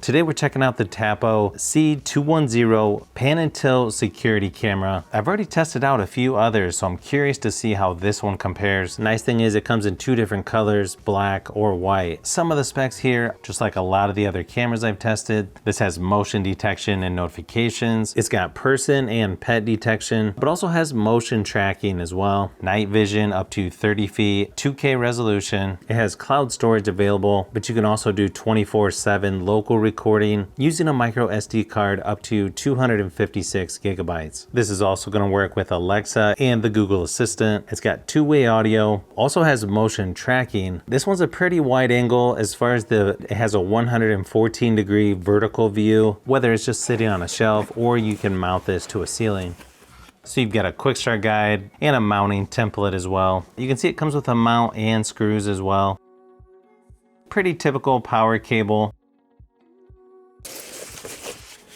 Today we're checking out the TAPO C210 pan and tilt security camera. I've already tested out a few others, so I'm curious to see how this one compares. Nice thing is it comes in two different colors, black or white. Some of the specs here, just like a lot of the other cameras I've tested, this has motion detection and notifications. It's got person and pet detection, but also has motion tracking as well. Night vision up to 30 feet, 2K resolution. It has cloud storage available, but you can also do 24/7 local recording using a micro SD card up to 256 gigabytes. This is also going to work with Alexa and the Google Assistant. It's got two-way audio, also has motion tracking. This one's a pretty wide angle as far as it has a 114-degree vertical view, whether it's just sitting on a shelf or you can mount this to a ceiling. So you've got a quick start guide and a mounting template as well. You can see it comes with a mount and screws as well. Pretty typical power cable.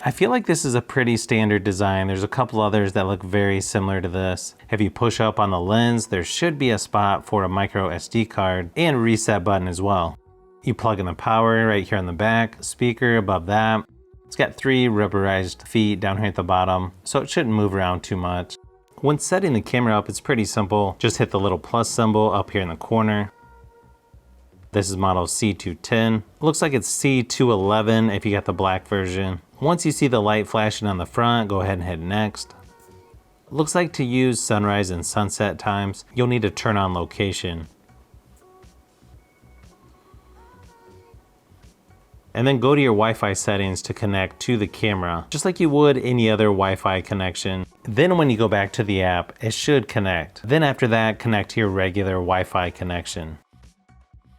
I feel like this is a pretty standard design. There's a couple others that look very similar to this. If you push up on the lens, there should be a spot for a micro SD card and reset button as well. You plug in the power right here on the back, speaker above that. It's got 3 rubberized feet down here at the bottom, so it shouldn't move around too much. When setting the camera up, it's pretty simple. Just hit the little plus symbol up here in the corner. This is model C210. Looks like it's C211 if you got the black version. Once you see the light flashing on the front, go ahead and hit next. Looks like to use sunrise and sunset times, you'll need to turn on location. And then go to your Wi-Fi settings to connect to the camera, just like you would any other Wi-Fi connection. Then when you go back to the app, it should connect. Then after that, connect to your regular Wi-Fi connection.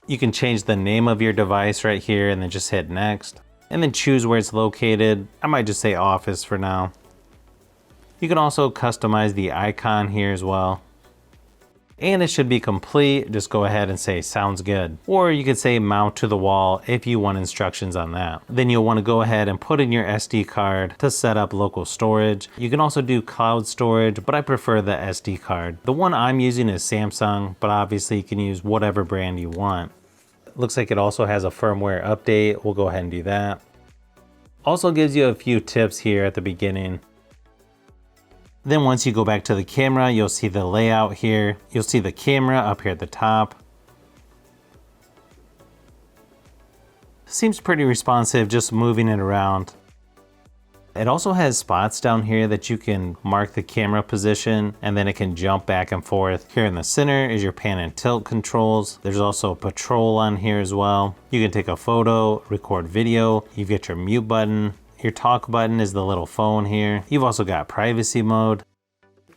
You can change the name of your device right here and then just hit next. And then choose where it's located. I might just say office for now. You can also customize the icon here as well. And it should be complete. Just go ahead and say sounds good. Or you could say mount to the wall if you want instructions on that. Then you'll want to go ahead and put in your SD card to set up local storage. You can also do cloud storage, but I prefer the SD card. The one I'm using is Samsung, but obviously you can use whatever brand you want. Looks like it also has a firmware update. We'll go ahead and do that. Also gives you a few tips here at the beginning. Then once you go back to the camera, you'll see the layout here. You'll see the camera up here at the top. Seems pretty responsive, just moving it around. It also has spots down here that you can mark the camera position, and then it can jump back and forth. Here in the center is your pan and tilt controls. There's also a patrol on here as well. You can take a photo, record video. You've got your mute button. Your talk button is the little phone here. You've also got privacy mode.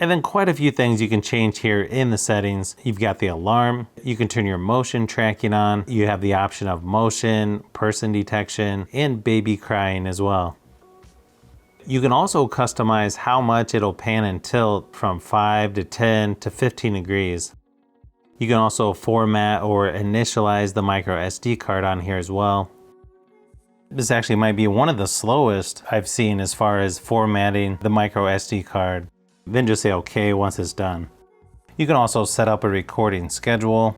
And then quite a few things you can change here in the settings. You've got the alarm. You can turn your motion tracking on. You have the option of motion, person detection, and baby crying as well. You can also customize how much it'll pan and tilt from 5 to 10 to 15 degrees. You can also format or initialize the micro SD card on here as well. This actually might be one of the slowest I've seen as far as formatting the micro SD card. Then just say OK once it's done. You can also set up a recording schedule.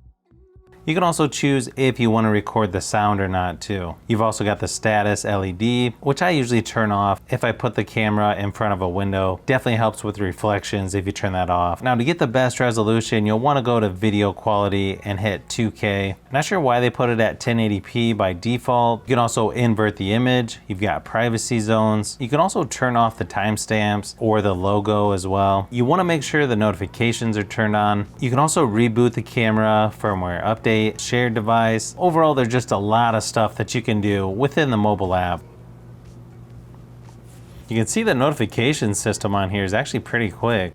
You can also choose if you want to record the sound or not too. You've also got the status LED, which I usually turn off if I put the camera in front of a window. Definitely helps with reflections if you turn that off. Now to get the best resolution, you'll want to go to video quality and hit 2K. Not sure why they put it at 1080p by default. You can also invert the image. You've got privacy zones. You can also turn off the timestamps or the logo as well. You want to make sure the notifications are turned on. You can also reboot the camera, firmware update, shared device. Overall, there's just a lot of stuff that you can do within the mobile app. You can see the notification system on here is actually pretty quick.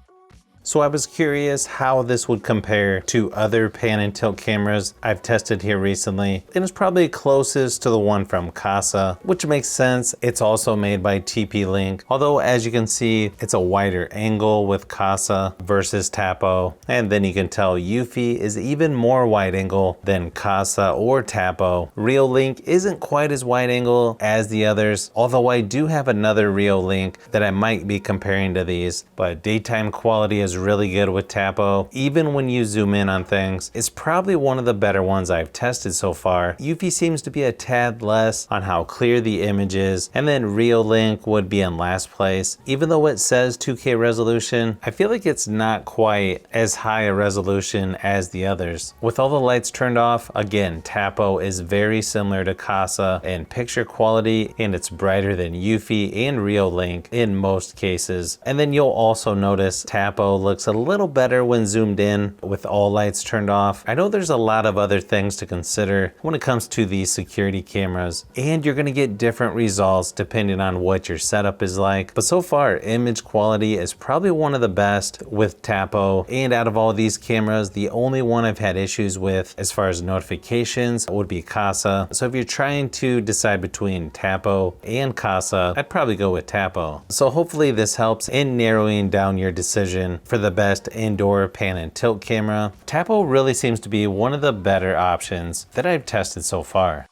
So I was curious how this would compare to other pan and tilt cameras I've tested here recently. It was probably closest to the one from Casa, which makes sense. It's also made by TP-Link. Although as you can see, it's a wider angle with Casa versus TAPO. And then you can tell Eufy is even more wide angle than Casa or TAPO. Reolink isn't quite as wide angle as the others, although I do have another Reolink that I might be comparing to these, but daytime quality as is really good with TAPO. Even when you zoom in on things, it's probably one of the better ones I've tested so far. Eufy seems to be a tad less on how clear the image is, and then Reolink would be in last place. Even though it says 2K resolution, I feel like it's not quite as high a resolution as the others. With all the lights turned off, again, TAPO is very similar to Casa in picture quality, and it's brighter than Eufy and Reolink in most cases. And then you'll also notice TAPO looks a little better when zoomed in with all lights turned off. I know there's a lot of other things to consider when it comes to these security cameras, and you're gonna get different results depending on what your setup is like. But so far, image quality is probably one of the best with TAPO, and out of all these cameras, the only one I've had issues with as far as notifications would be Casa. So if you're trying to decide between TAPO and Casa, I'd probably go with TAPO. So hopefully this helps in narrowing down your decision for the best indoor pan and tilt camera. TAPO really seems to be one of the better options that I've tested so far.